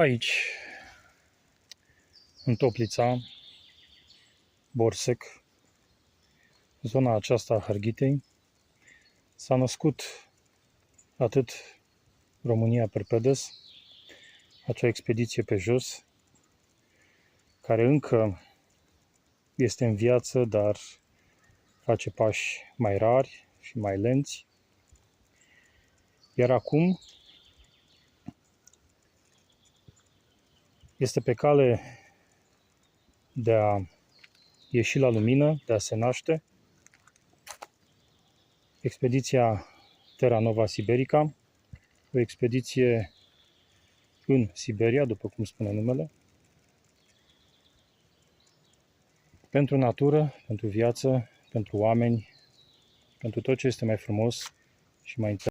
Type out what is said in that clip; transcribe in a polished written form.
Aici, în Toplița, Borsec, zona aceasta a Harghitei, s-a născut atât România Perpedes, acea expediție pe jos, care încă este în viață, dar face pași mai rari și mai lenți. Iar acum este pe cale de a ieși la lumină, de a se naște, expediția Terra Nova Siberica, o expediție în Siberia, după cum spune numele, pentru natură, pentru viață, pentru oameni, pentru tot ce este mai frumos și mai interesant.